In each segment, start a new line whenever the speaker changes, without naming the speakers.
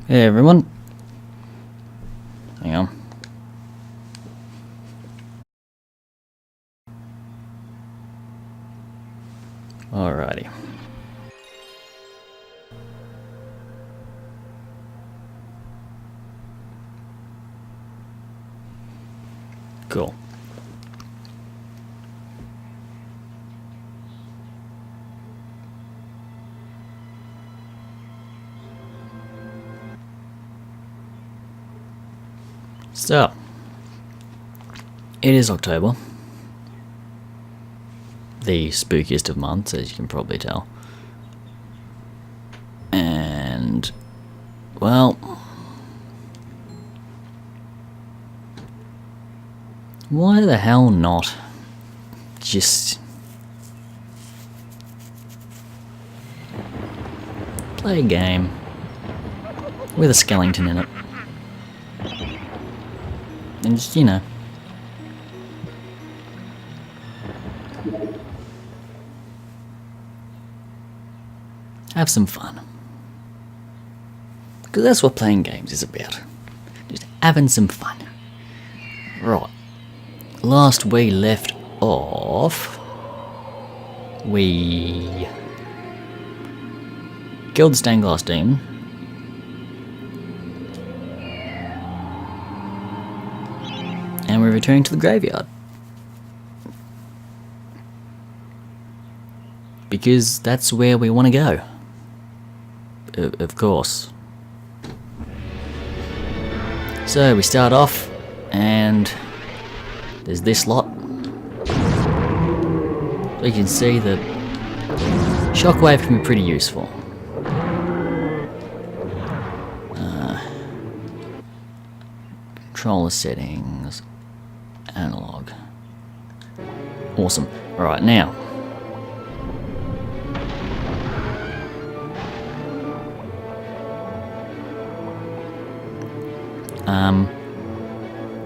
Hey everyone. Hang on. Alrighty. Cool. So, it is October, the spookiest of months, as you can probably tell. And, well, why the hell not just play a game with a skeleton in it? And just, you know, have some fun. Because that's what playing games is about. Just having some fun. Right. Last we left off, we killed the stained glass demon. And we're returning to the graveyard. Because that's where we want to go. Of course. So we start off, and there's this lot. So you can see that shockwave can be pretty useful. Controller settings. Analog. Awesome. Alright, now.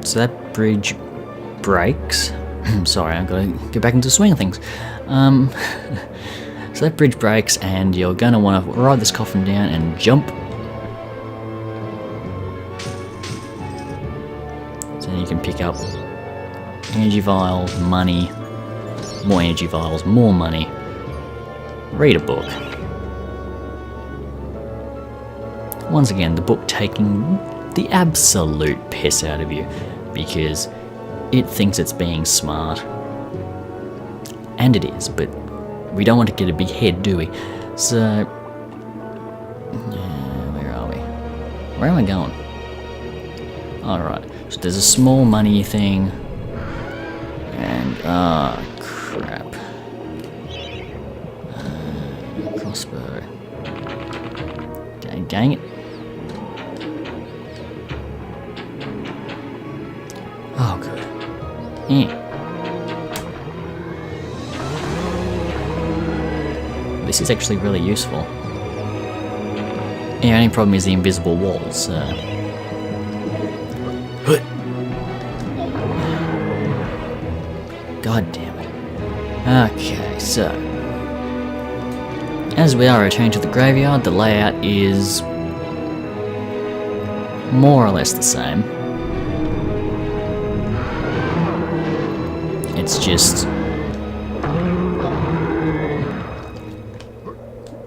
So that bridge breaks. Sorry, I've got to get back into the swing of things. So that bridge breaks, and you're going to want to ride this coffin down and jump. So then you can pick up energy vials, money, more energy vials, more money. Read a book. Once again, the book taking the absolute piss out of you because it thinks it's being smart. And it is, but we don't want to get a big head, do we? So, where are we? Where am I going? Alright, so there's a small money thing. And, crap. Crossbow. Dang it. Oh, good. This is actually really useful. Yeah, only problem is the invisible walls. God damn it. Okay, so as we are returning to the graveyard, the layout is more or less the same. It's just...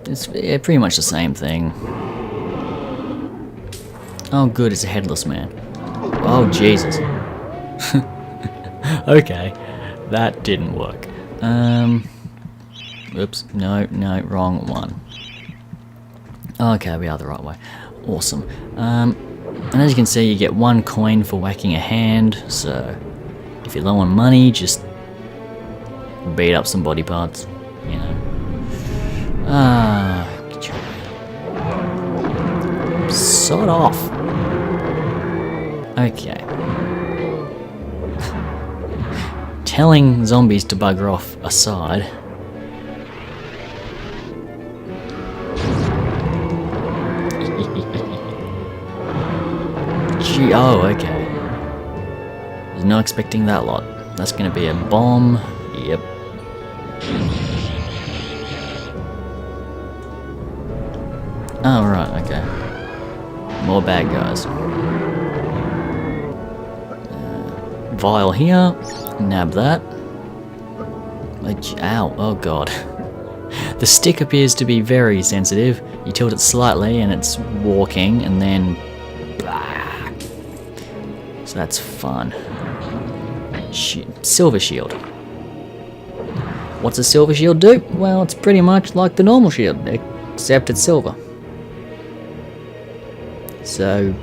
it's pretty much the same thing. Oh good, it's a headless man. Oh Jesus. Okay, that didn't work. Oops, no, wrong one. Okay, we are the right way. Awesome. And as you can see, you get 1 coin for whacking a hand, so if you're low on money, just beat up some body parts, you know. Sod off. Okay. Telling zombies to bugger off aside. Gee, oh, okay. Was not expecting that lot. That's gonna be a bomb. Yep. Oh, right, okay. More bad guys. Vial here. Nab that. Ow, oh god. The stick appears to be very sensitive. You tilt it slightly and it's walking, and then... Blah. So that's fun. Silver shield. What's a silver shield do? Well, it's pretty much like the normal shield, except it's silver. So,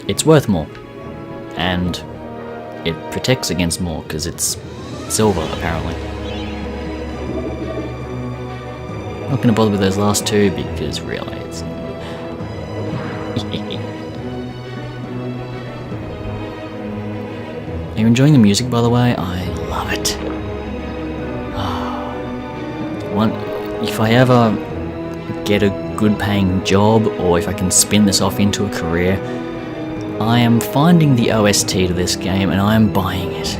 it's worth more. And it protects against more, because it's silver, apparently. Not going to bother with those last two, because really, it's... Are you enjoying the music, by the way? I love it. If I ever get a good paying job, or if I can spin this off into a career, I am finding the OST to this game and I am buying it.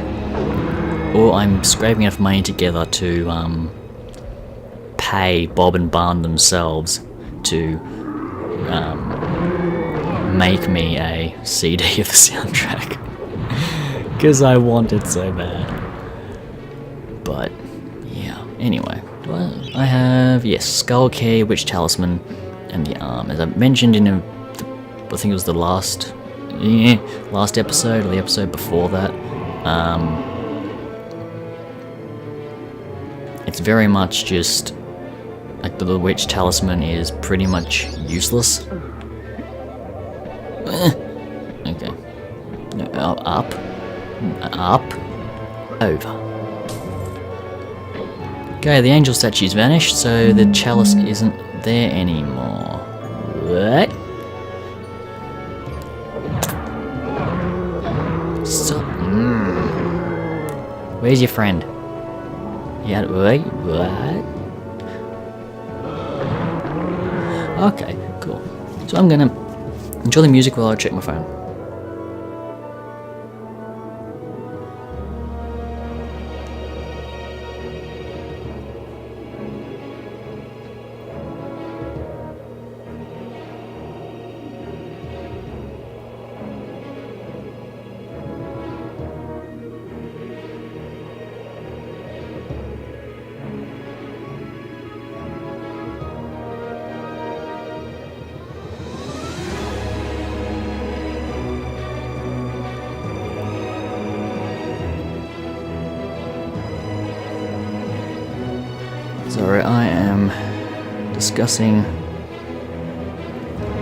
Or I'm scraping enough money together to pay Bob&Barn themselves to make me a CD of the soundtrack. Because I want it so bad. But, yeah, anyway. I have, yes, Skull Key, Witch Talisman, and the arm. As I mentioned in I think it was the last episode, or the episode before that, it's very much just, like, the Witch Talisman is pretty much useless. Okay. No, up, over. Okay, the angel statue's vanished, so the chalice isn't there anymore. What? So, where's your friend? Yeah, wait, what? Okay, cool. So I'm gonna enjoy the music while I check my phone. Sorry, I am discussing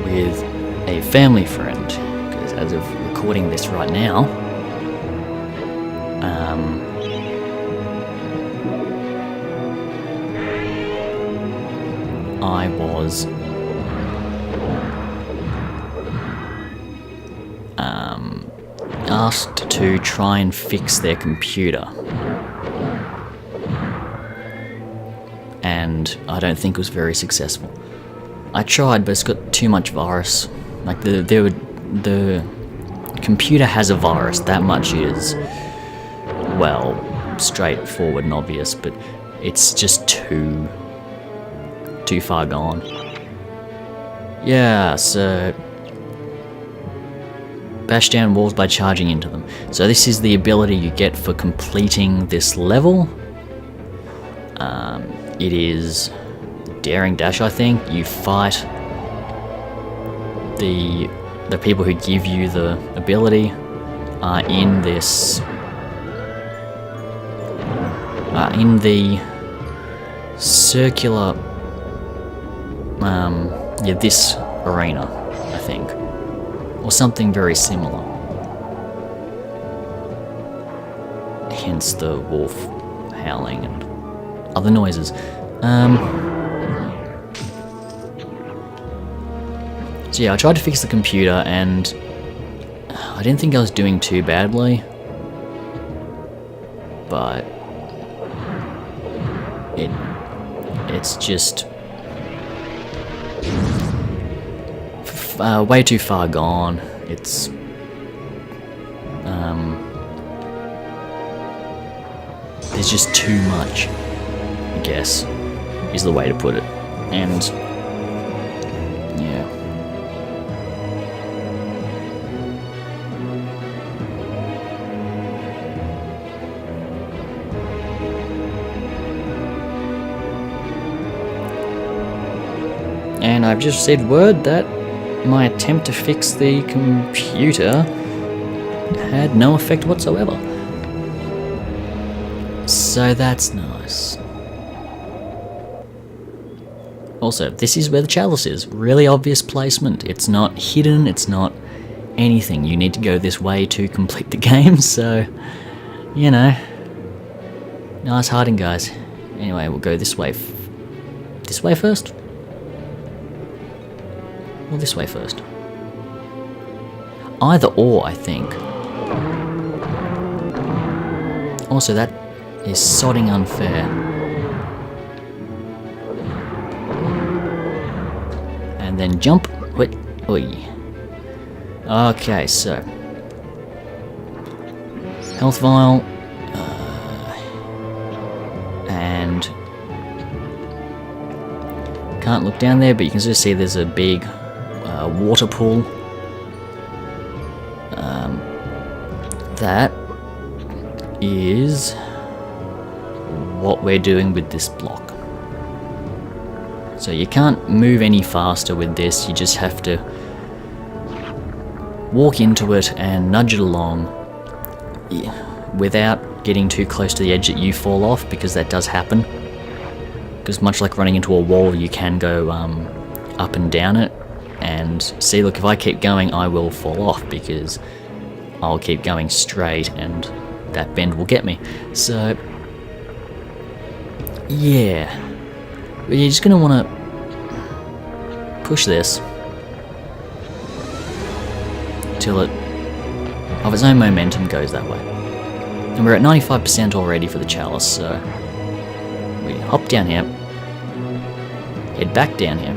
with a family friend, because as of recording this right now, I was asked to try and fix their computer. And I don't think it was very successful. I tried, but it's got too much virus. Like the computer has a virus. That much is, well, straightforward and obvious. But it's just too far gone. Yeah, so bash down walls by charging into them. So this is the ability you get for completing this level. It is Daring Dash, I think. You fight the people who give you the ability in this in the circular this arena, I think, or something very similar. Hence the wolf howling and other noises. So yeah, I tried to fix the computer and I didn't think I was doing too badly, but it's just way too far gone. It's there's just too much, I guess, is the way to put it. And yeah, and I've just received word that my attempt to fix the computer had no effect whatsoever. So that's nice. Also, this is where the chalice is. Really obvious placement. It's not hidden, it's not anything. You need to go this way to complete the game, so, you know. Nice hiding, guys. Anyway, we'll go this way. This way first? Or this way first? Either or, I think. Also, that is sodding unfair. And then jump. Wait. Oi. Okay, so. Health vial. And. Can't look down there, but you can just see there's a big water pool. That is what we're doing with this block. So you can't move any faster with this, you just have to walk into it and nudge it along without getting too close to the edge that you fall off, because that does happen. Because much like running into a wall, you can go up and down it, and see, look, if I keep going I will fall off because I'll keep going straight and that bend will get me. So yeah, but you're just going to want to push this till it, of its own momentum, goes that way. And we're at 95% already for the chalice, so we hop down here, head back down here,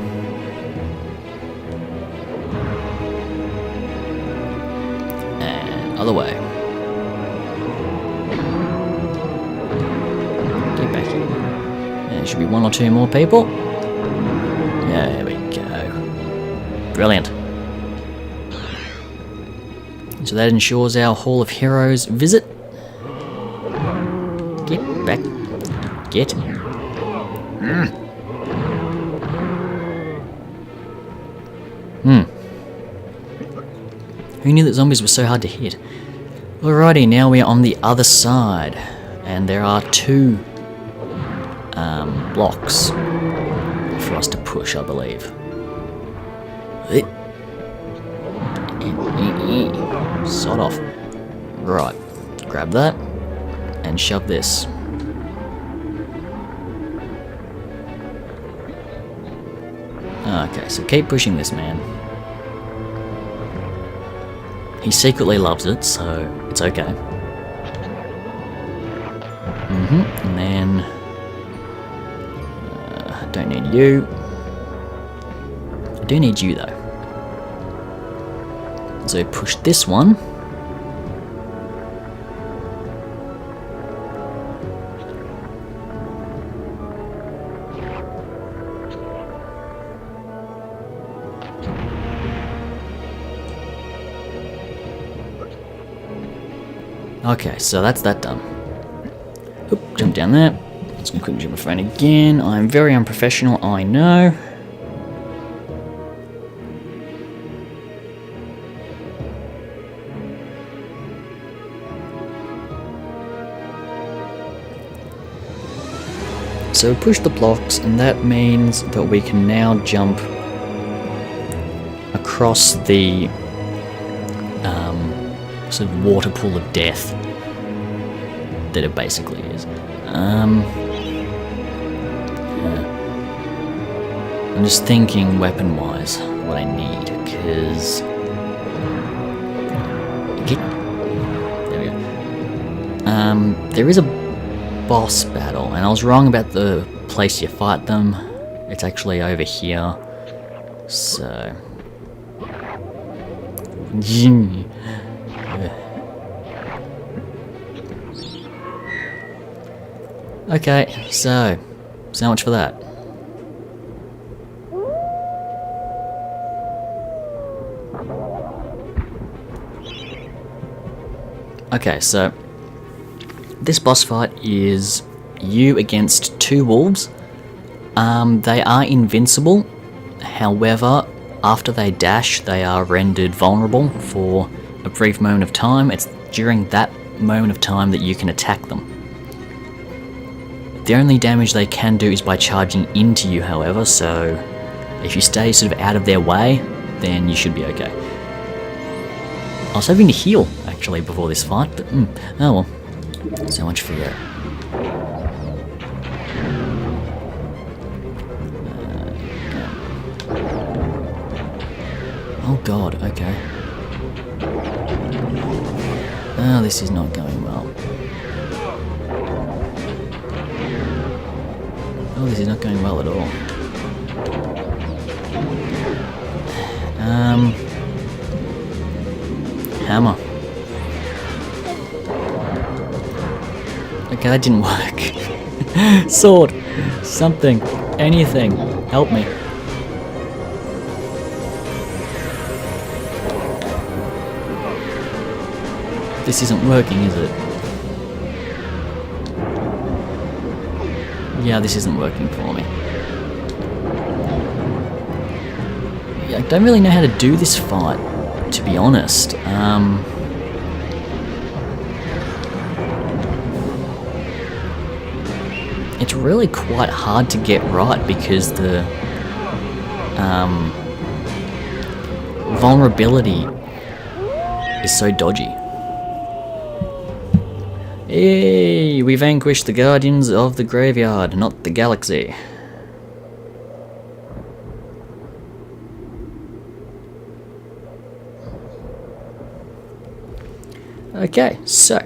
and other way. Get back here. There should be one or two more people. There we go. Brilliant. So that ensures our Hall of Heroes visit. Get back. Get. Who knew that zombies were so hard to hit? Alrighty, now we are on the other side. And there are two blocks for us to push, I believe. Sod off. Right, grab that and shove this. Okay, so keep pushing this man. He secretly loves it, so it's okay. And then don't need you. I do need you though. So push this one. Okay, so that's that done. Oop, jump down there. Let's go quickly jump my phone again. I'm very unprofessional, I know. So push the blocks, and that means that we can now jump across the sort of water pool of death that it basically is. Yeah. I'm just thinking weapon-wise what I need, because there we go. There is a boss battle, and I was wrong about the place you fight them. It's actually over here. So okay, so much for that. Okay, so this boss fight is you against two wolves. They are invincible, However, after they dash, they are rendered vulnerable for a brief moment of time. It's during that moment of time that you can attack them. The only damage they can do is by charging into you, however, so if you stay sort of out of their way, then you should be okay. I was hoping to heal, actually, before this fight, but oh well. So much for you. Oh god, okay. Oh, this is not going well. Oh, this is not going well at all. Hammer. Okay, that didn't work. Sword. Something. Anything. Help me. This isn't working, is it? Yeah, this isn't working for me. Yeah, I don't really know how to do this fight, to be honest. It's really quite hard to get right because the vulnerability is so dodgy. Hey, we vanquished the Guardians of the Graveyard, not the Galaxy. Okay, so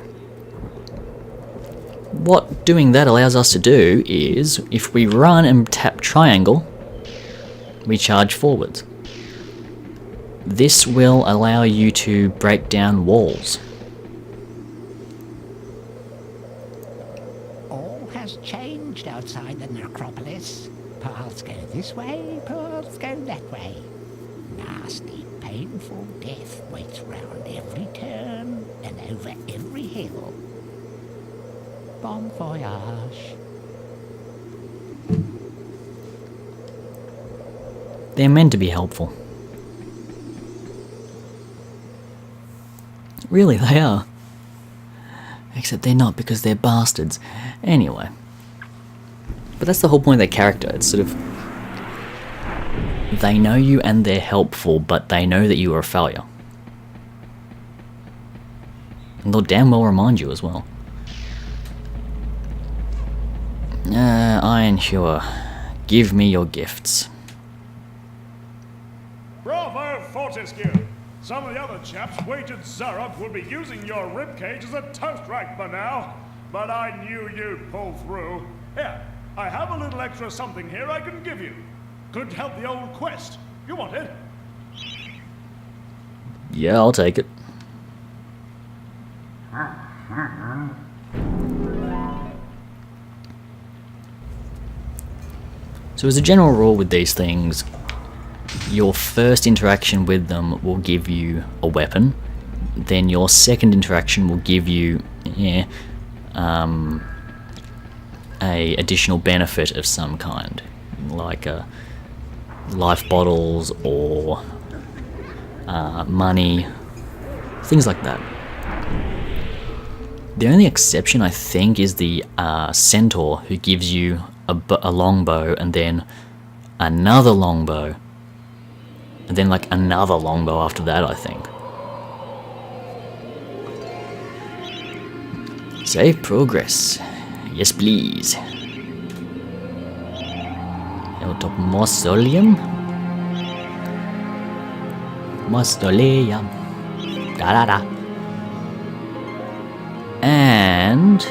what doing that allows us to do is, if we run and tap triangle, we charge forwards. This will allow you to break down walls.
All has changed outside the necropolis. Paths go this way, paths go that way. Nasty, painful death waits round every turn and over every hill. Bon voyage.
They're meant to be helpful. Really, they are. Except they're not because they're bastards. Anyway. But that's the whole point of their character. It's sort of... they know you and they're helpful, but they know that you are a failure. And they'll damn well remind you as well. Iron Hewer, give me your gifts.
Bravo, Fortescue! Some of the other chaps wagered Zarok would be using your ribcage as a toast rack by now, but I knew you'd pull through. Here, I have a little extra something here I can give you. Could help the old quest. You want it?
Yeah, I'll take it. So as a general rule with these things, your first interaction with them will give you a weapon, then your second interaction will give you a additional benefit of some kind, like life bottles or money, things like that. The only exception, I think, is the centaur, who gives you a longbow and then another longbow and then like another longbow after that, I think. Save progress. Yes, please. Hilltop Mausoleum. Mausoleum. Da da da. And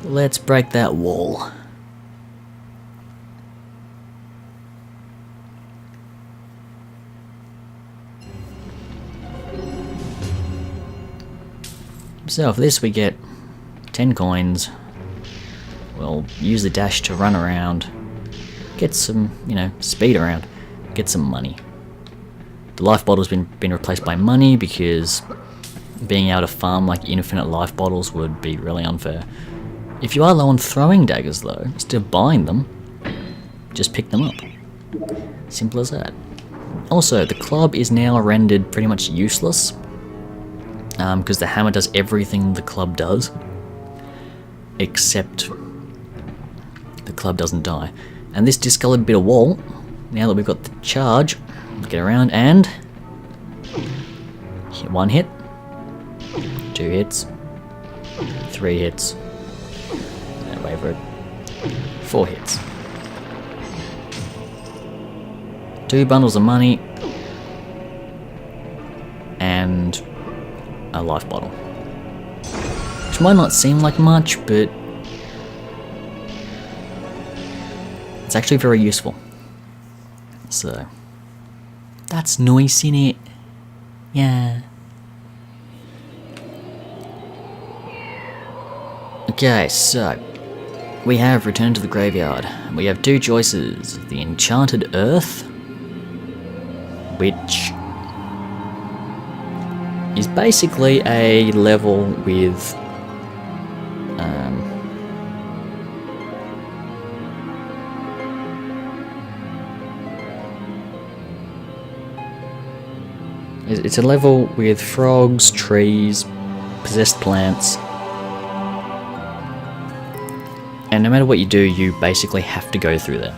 let's break that wall. So for this we get 10 coins. We'll use the dash to run around, get some, speed around, get some money. The life bottle's been replaced by money because being able to farm like infinite life bottles would be really unfair. If you are low on throwing daggers though, instead of buying them, just pick them up. Simple as that. Also, the club is now rendered pretty much useless, because the hammer does everything the club does, except the club doesn't die. And this discolored bit of wall, now that we've got the charge, get around and hit 1 hit, 2 hits, 3 hits, and wait for it, 4 hits. 2 bundles of money, and a life bottle. Which might not seem like much, but it's actually very useful. So, that's nice, innit? Yeah. Okay, so we have returned to the graveyard. We have 2 choices. The Enchanted Earth, which is basically a level with it's a level with frogs, trees, possessed plants, and no matter what you do, you basically have to go through there.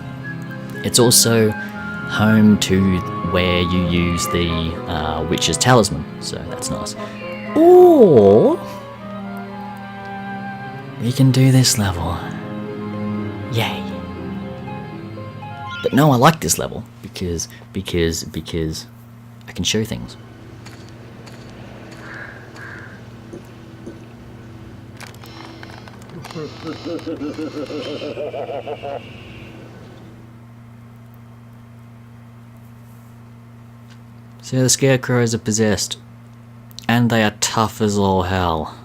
It's also home to where you use the witch's talisman, so that's nice. Or we can do this level. Yay! But no, I like this level because I can show things. So the scarecrows are possessed, and they are tough as all hell.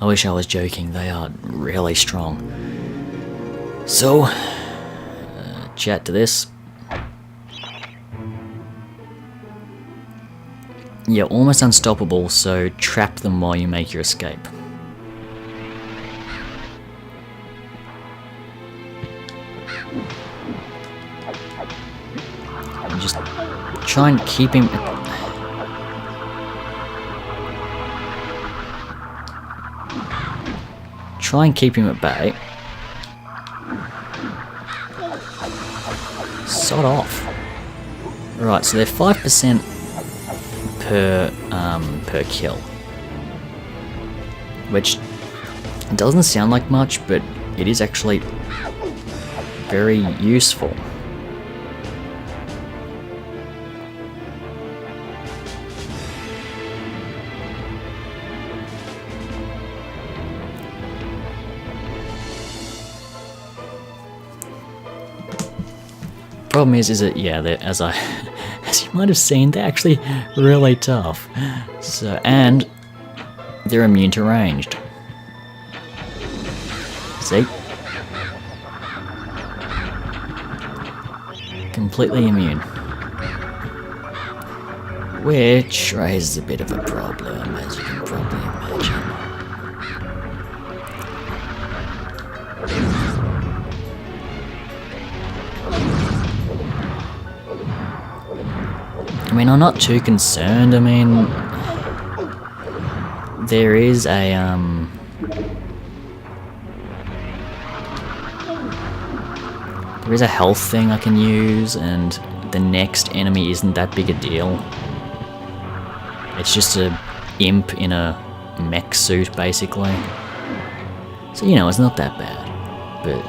I wish I was joking, they are really strong. So, chat to this. You're almost unstoppable, so trap them while you make your escape. And just try and keep him... Try and keep him at bay. Sod off. Right, so they're 5% per kill, which doesn't sound like much, but it is actually very useful. Problem is that yeah, as you might have seen, they're actually really tough. So, and they're immune to ranged. See? Completely immune. Which raises a bit of a problem, as you can probably imagine. I mean, I'm not too concerned. I mean, there is a, there is a health thing I can use, and the next enemy isn't that big a deal. It's just a imp in a mech suit, basically. So, you know, it's not that bad, but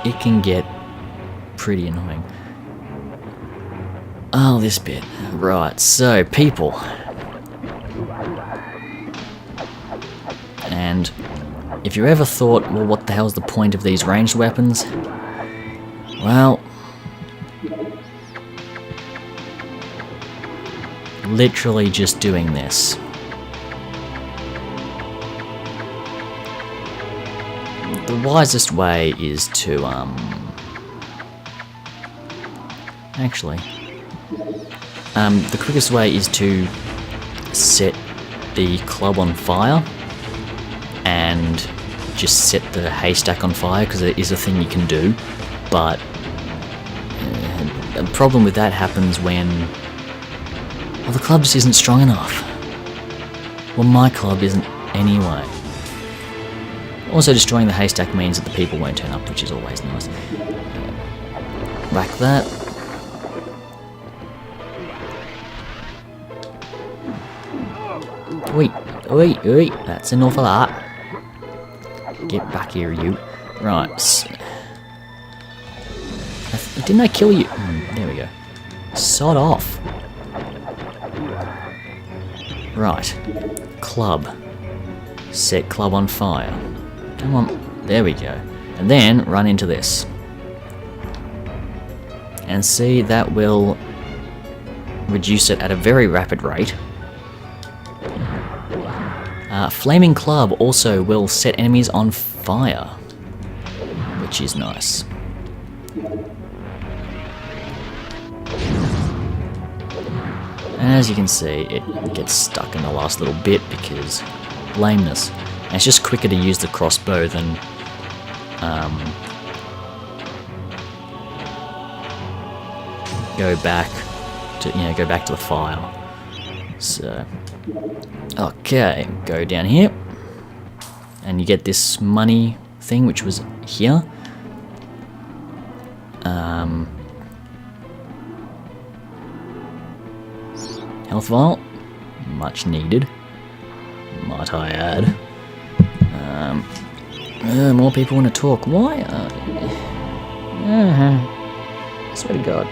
it can get pretty annoying. Oh, this bit. Right, so, people. And if you ever thought, well, what the hell's the point of these ranged weapons? Well, literally just doing this. The wisest way is to, actually... the quickest way is to set the club on fire and just set the haystack on fire, because it is a thing you can do, but the problem with that happens when, well, the club just isn't strong enough. Well, my club isn't anyway. Also, destroying the haystack means that the people won't turn up, which is always nice. Whack that. Oi, that's enough of that. Get back here, you. Right. Didn't I kill you? There we go. Sod off. Right. Club. Set club on fire. Come on. There we go. And then run into this. And see, that will reduce it at a very rapid rate. Flaming Club also will set enemies on fire, which is nice. And as you can see, it gets stuck in the last little bit because lameness. And it's just quicker to use the crossbow than go back to the fire. So, okay, go down here, and you get this money thing, which was here. Health vial, much needed, might I add. More people want to talk. Why? I swear to God.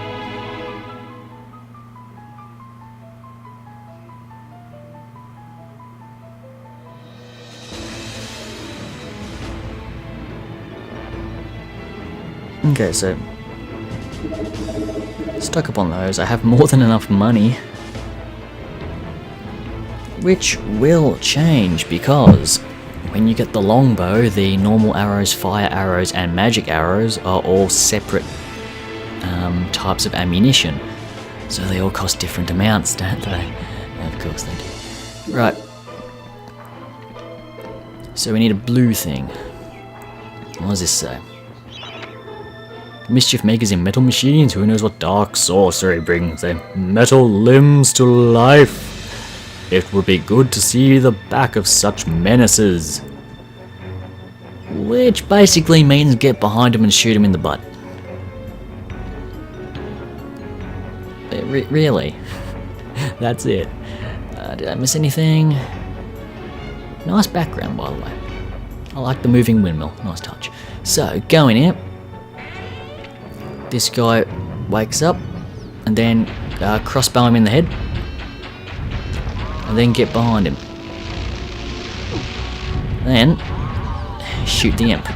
Okay, so stuck up on those. I have more than enough money, which will change because when you get the longbow, the normal arrows, fire arrows, and magic arrows are all separate types of ammunition. So they all cost different amounts, don't they? Of course they do. Right. So we need a blue thing. What does this say? Mischief makers in metal machines, who knows what dark sorcery brings their metal limbs to life. It would be good to see the back of such menaces. Which basically means get behind them and shoot them in the butt. Really? That's it. Did I miss anything? Nice background, by the way. I like the moving windmill. Nice touch. So, go in here. This guy wakes up, and then crossbow him in the head, and then get behind him. Then shoot the imp.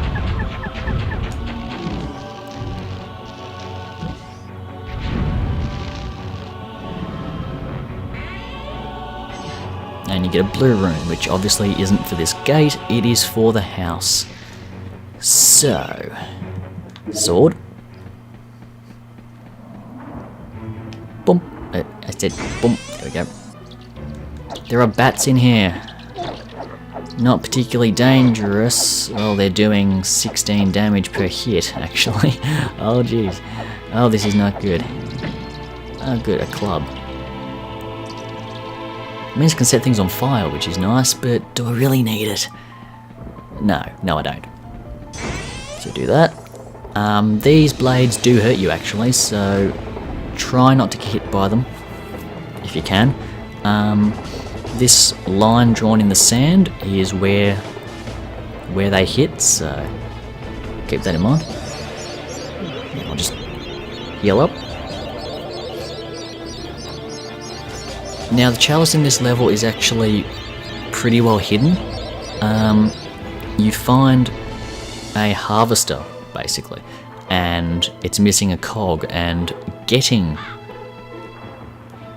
And you get a blue rune, which obviously isn't for this gate, it is for the house. So, sword. Boom. I said boom. There we go. There are bats in here. Not particularly dangerous. Well, they're doing 16 damage per hit, actually. Oh, jeez. Oh, this is not good. Oh, good. A club. It means I can set things on fire, which is nice, but do I really need it? No, I don't. So do that. These blades do hurt you, actually, so try not to get hit by them, if you can. This line drawn in the sand is where they hit, so keep that in mind. I'll just heal up. Now the chalice in this level is actually pretty well hidden. You find a harvester, basically, and it's missing a cog, and getting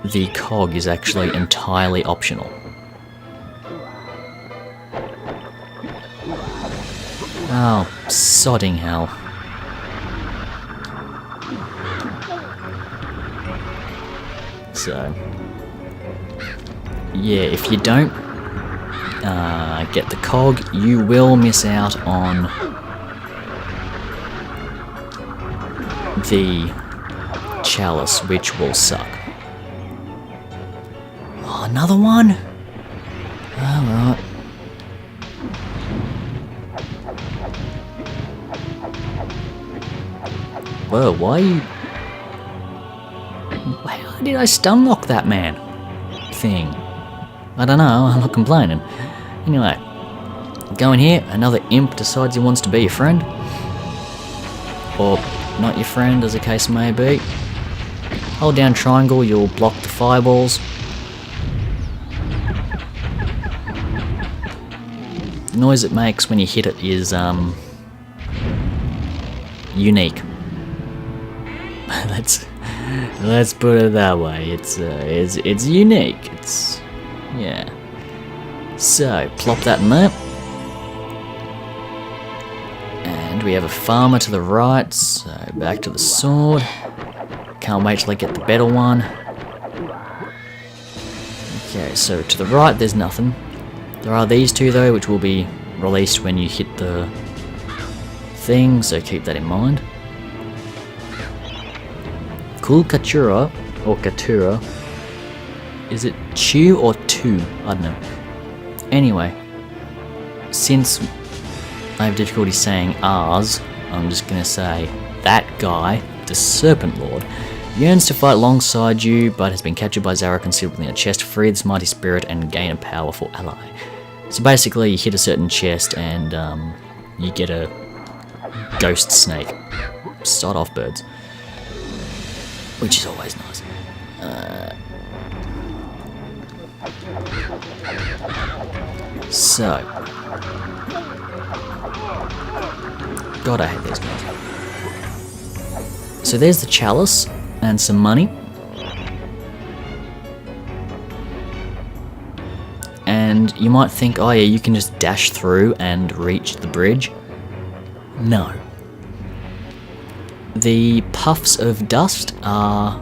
the cog is actually entirely optional. Oh, sodding hell. So, yeah, if you don't get the cog, you will miss out on the chalice, which will suck. Oh, another one? Alright. Whoa, why are you... How did I stun lock that man? Thing. I don't know, I'm not complaining. Anyway, go in here, another imp decides he wants to be your friend. Or not your friend, as the case may be. Hold down triangle, you'll block the fireballs. The noise it makes when you hit it is, unique. Let's put it that way. It's unique. It's, yeah. So, plop that in there. And we have a farmer to the right, so back to the sword. Can't wait till I get the better one. Okay, so to the right there's nothing. There are these two though, which will be released when you hit the thing, so keep that in mind. Cool Katura, or Katura. Is it Chew or Tu? I don't know. Anyway, since I have difficulty saying ours, I'm just gonna say that guy, the Serpent Lord, yearns to fight alongside you, but has been captured by Zara, concealed within a chest. Free this mighty spirit and gain a powerful ally. So basically, you hit a certain chest and you get a ghost snake. Start off birds. Which is always nice. So. God, I hate these guys. So there's the chalice and some money. And you might think, oh yeah, you can just dash through and reach the bridge. No. The puffs of dust are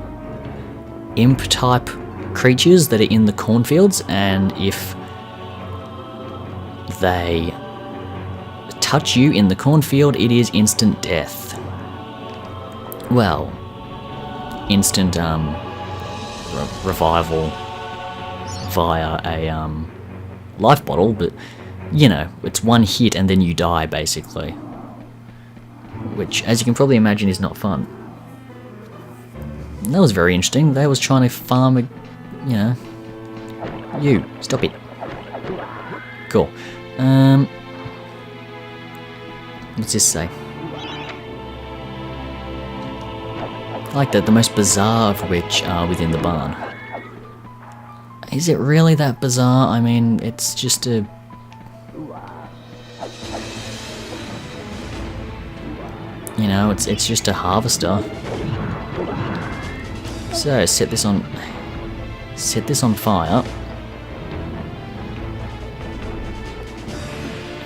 imp-type creatures that are in the cornfields, and if they touch you in the cornfield, it is instant death. Well, instant revival via a life bottle, but you know, it's one hit and then you die basically. Which, as you can probably imagine, is not fun. And that was very interesting. They was trying to farm a, you know... You, stop it. Cool. What's this say? I like that, the most bizarre of which are within the barn. Is it really that bizarre? I mean, it's just a... You know, it's just a harvester. So set this on fire.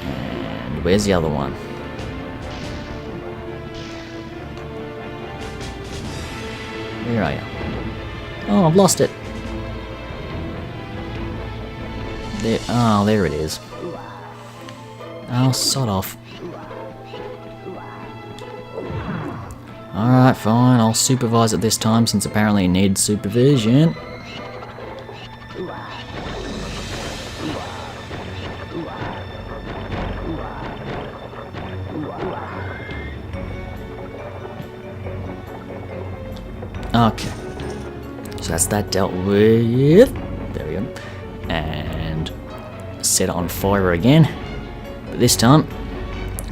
And where's the other one? Where are you? Oh, I've lost it. There, oh, there it is. Oh, sod off. Alright, fine, I'll supervise it this time since apparently it needs supervision. Okay. So that's that dealt with. There we go. And set it on fire again. But this time,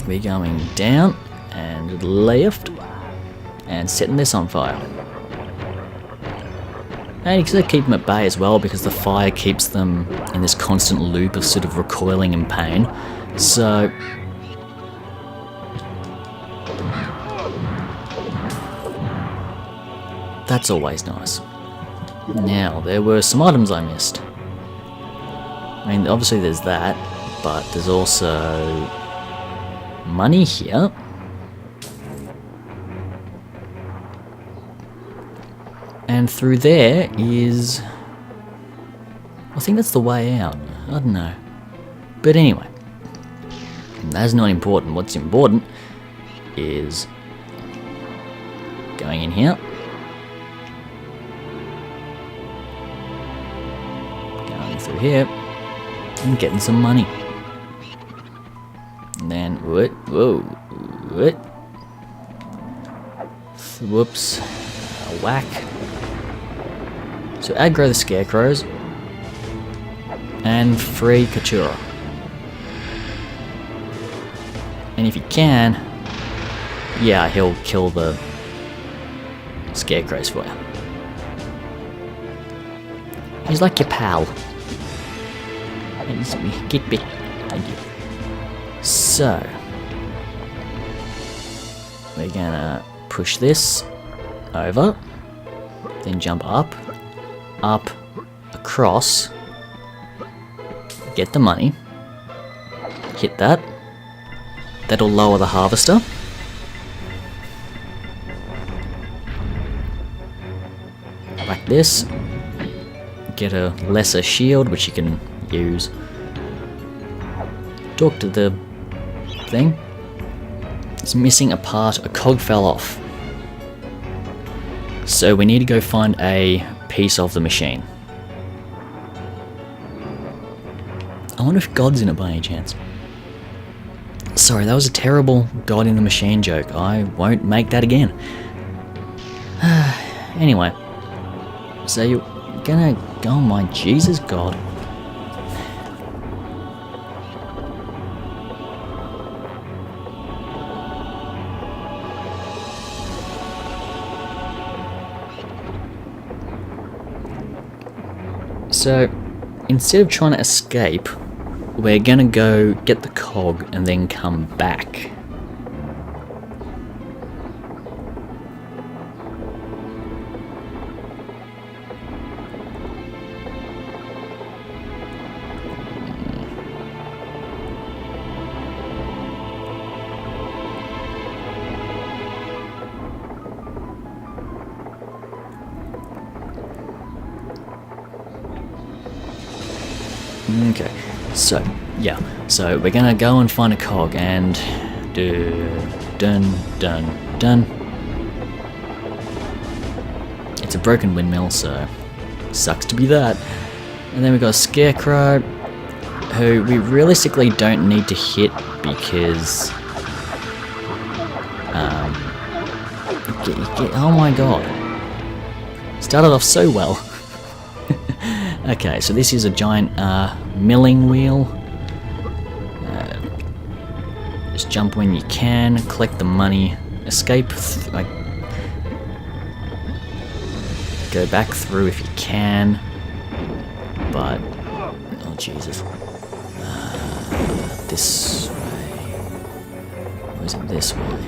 we're going down and left. And setting this on fire. And you can sort of keep them at bay as well because the fire keeps them in this constant loop of sort of recoiling in pain. So... that's always nice. Now, there were some items I missed. I mean, obviously there's that, but there's also money here. And through there is... I think that's the way out. I don't know. But anyway, that's not important. What's important is going in here, going through here, and getting some money. And then, whoops, whack. So aggro the scarecrows, and free Katura. And if you can, yeah, he'll kill the scarecrows for you. He's like your pal. Get big. Thank you. So, we're gonna push this over, then jump up, across, get the money, hit that. That'll lower the harvester. Like this. Get a lesser shield, which you can use. Talk to the thing. It's missing a part. A cog fell off. So we need to go find a piece of the machine. I wonder if God's in it by any chance. Sorry, that was a terrible God in the Machine joke. I won't make that again. Anyway. So you're gonna go, oh my Jesus God. So, instead of trying to escape, we're gonna go get the cog and then come back. Okay, so, yeah, so we're gonna go and find a cog and dun. It's a broken windmill, so sucks to be that. And then we got a Scarecrow, who we realistically don't need to hit because, oh my god, started off so well. Okay, so this is a giant milling wheel. Just jump when you can, collect the money, escape, go back through if you can, but, oh Jesus, this way, or is it this way?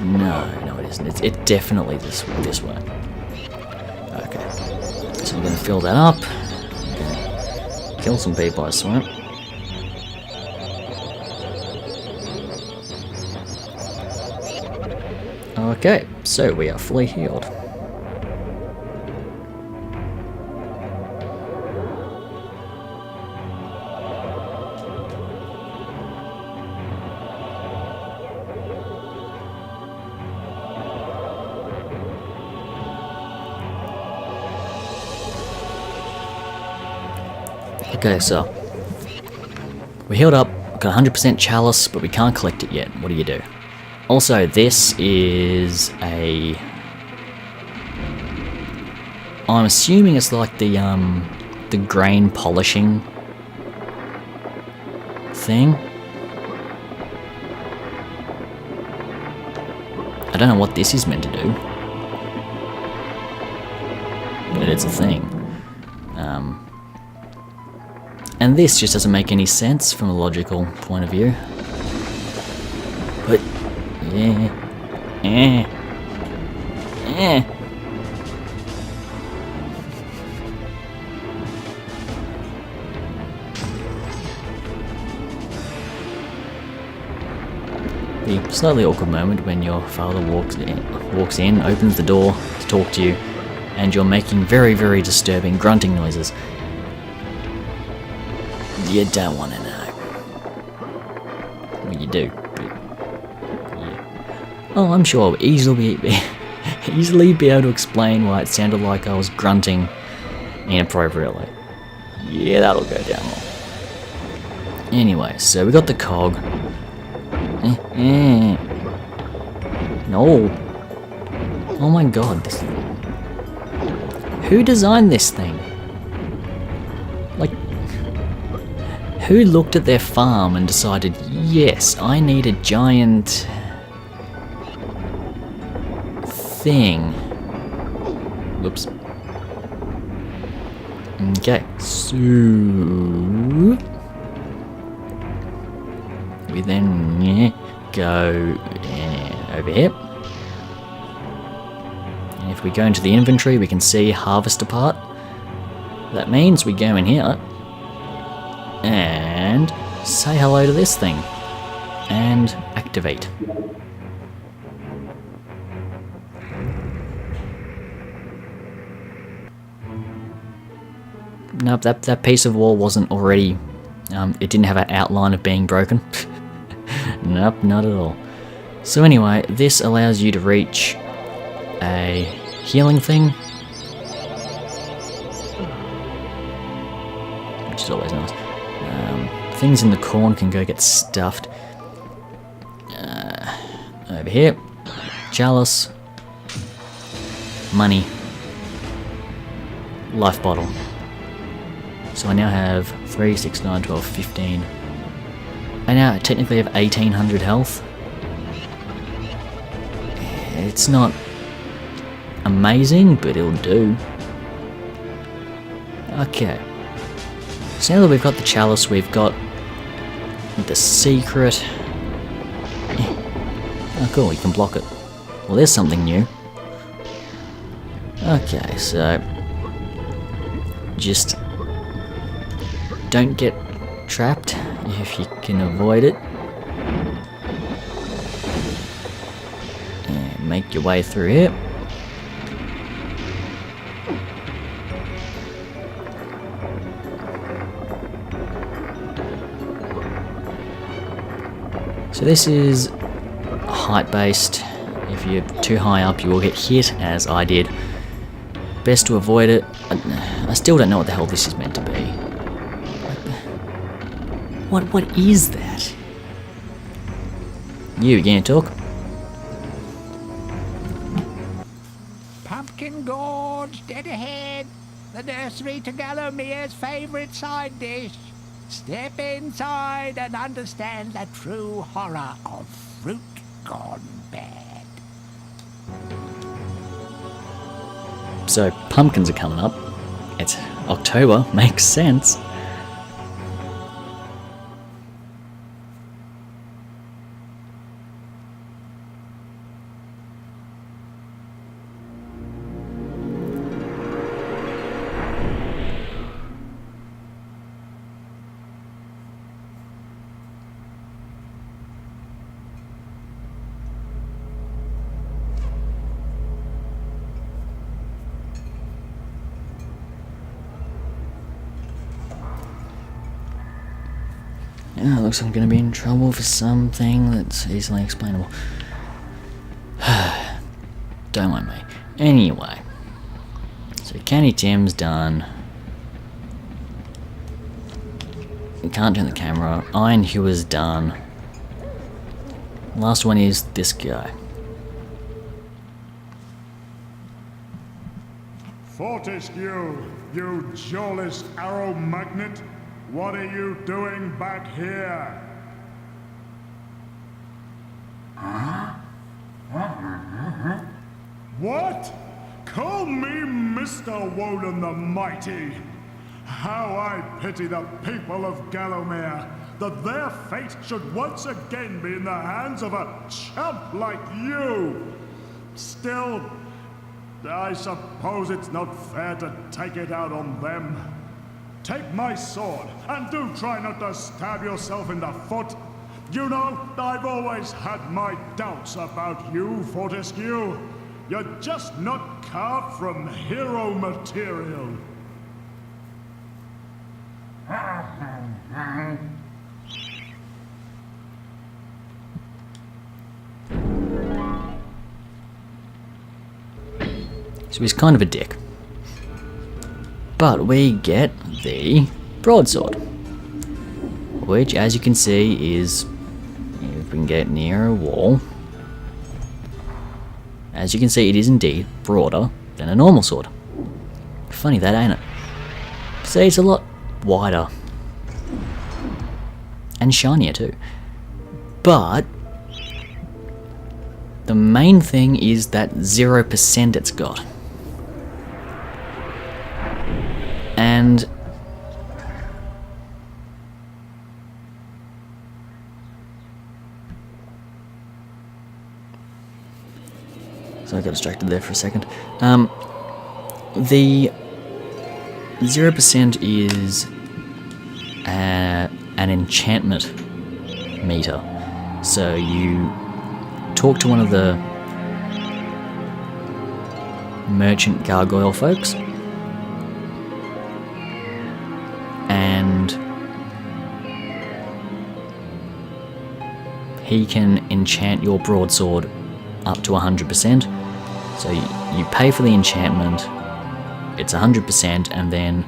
No it isn't, it's definitely this way. Okay, so I'm going to fill that up, kill some people I swear. Okay, so we are fully healed. Okay, so we're healed up, got 100% chalice, but we can't collect it yet. What do you do? Also, this is a... I'm assuming it's like the grain polishing thing. I don't know what this is meant to do, but it's a thing. And this just doesn't make any sense from a logical point of view. But, yeah. The slightly awkward moment when your father walks in, opens the door to talk to you, and you're making very, very disturbing grunting noises. You don't want to know. Well, you do, but yeah. Oh, I'm sure I'll easily be able to explain why it sounded like I was grunting inappropriately. Yeah, that'll go down well. Anyway, so we got the cog. No. Oh my god. Who designed this thing? Like, who looked at their farm and decided, yes, I need a giant thing. Whoops. Okay, so we then go over here. And if we go into the inventory, we can see harvester part. That means we go in here and say hello to this thing and activate. Nope, that piece of wall wasn't already, it didn't have an outline of being broken. Nope, not at all. So anyway, this allows you to reach a healing thing, which is always nice. Things in the corn can go get stuffed. Over here, chalice, money, life bottle. So I now have 3, 6, 9, 12, 15. I now technically have 1800 health. It's not amazing, but it'll do. Okay. So now that we've got the chalice, we've got the secret. Oh cool, we can block it. Well, there's something new. Okay, so just don't get trapped if you can avoid it. And make your way through here. So this is height based. If you're too high up, you will get hit, as I did. Best to avoid it. I still don't know what the hell this is meant to be. What is that? You gonna talk?
Pumpkin Gorge, dead ahead. The nursery to Gallomere's favourite side dish. Step inside and understand the true horror of fruit gone bad.
So pumpkins are coming up. It's October, makes sense. Yeah, looks like I'm going to be in trouble for something that's easily explainable. Don't mind me. Anyway, so Canny Tim's done. You can't turn the camera. Iron Hewer's done. Last one is this guy.
Fortescue, you jawless arrow magnet. What are you doing back here? What? Call me Mr. Woden the Mighty. How I pity the people of Gallowmere, that their fate should once again be in the hands of a chump like you. Still, I suppose it's not fair to take it out on them. Take my sword, and do try not to stab yourself in the foot. You know, I've always had my doubts about you, Fortescue. You're just not carved from hero material.
So he's kind of a dick. But we get the broadsword, which, as you can see, is, if we can get near a wall, as you can see, it is indeed broader than a normal sword. Funny that, ain't it? See, it's a lot wider and shinier too. But the main thing is that 0% it's got. And so I got distracted there for a second. The 0% is an enchantment meter. So you talk to one of the merchant gargoyle folks, and he can enchant your broadsword up to 100%. So you pay for the enchantment, it's 100%, and then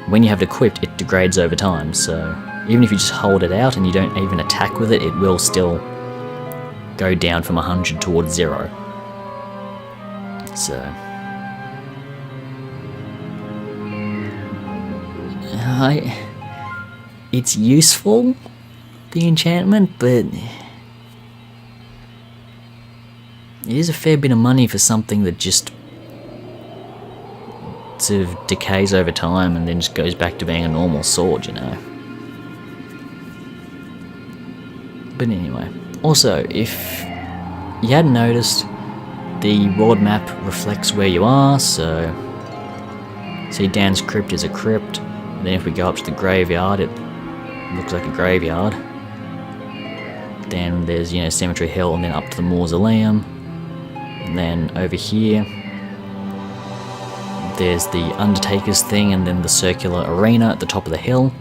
when you have it equipped, it degrades over time. So even if you just hold it out and you don't even attack with it, it will still go down from 100 towards 0. So it's useful, the enchantment, but it is a fair bit of money for something that just sort of decays over time and then just goes back to being a normal sword, you know. But anyway, also, if you hadn't noticed, the world map reflects where you are, so see, Dan's crypt is a crypt, and then if we go up to the graveyard, it looks like a graveyard. Then there's, Cemetery Hill, and then up to the mausoleum. And then over here, there's the Undertaker's thing, and then the circular arena at the top of the hill.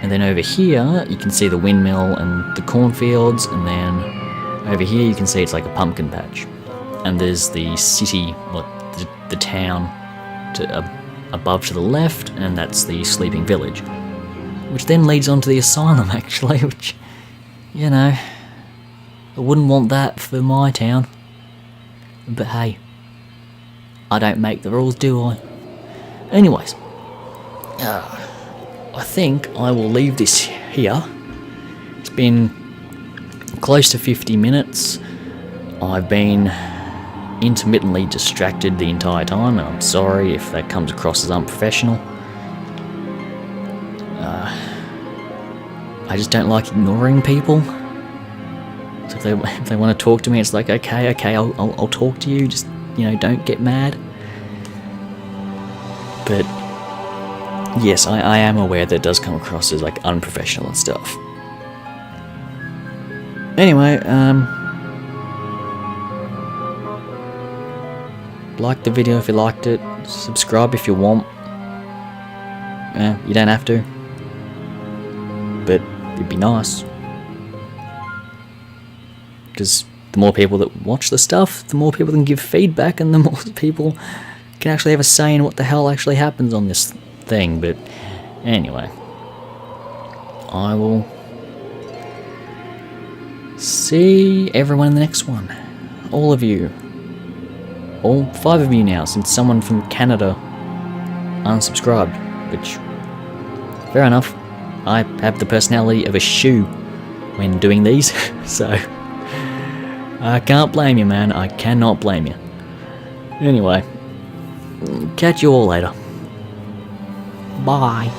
And then over here, you can see the windmill and the cornfields, and then over here you can see it's like a pumpkin patch. And there's the city, the town above to the left, and that's the sleeping village. Which then leads on to the asylum, actually, which, I wouldn't want that for my town. But hey, I don't make the rules, do I? Anyways, I think I will leave this here. It's been close to 50 minutes. I've been intermittently distracted the entire time, and I'm sorry if that comes across as unprofessional. I just don't like ignoring people. So if they want to talk to me, it's like, okay, I'll talk to you, just, don't get mad. But yes, I am aware that it does come across as like unprofessional and stuff. Anyway, like the video if you liked it, subscribe if you want. You don't have to, but it'd be nice. Because the more people that watch the stuff, the more people can give feedback, and the more people can actually have a say in what the hell actually happens on this thing. But anyway, I will see everyone in the next one. All of you. All 5 of you now, since someone from Canada unsubscribed. Which, fair enough. I have the personality of a shoe when doing these, so I can't blame you, man. I cannot blame you. Anyway, catch you all later. Bye.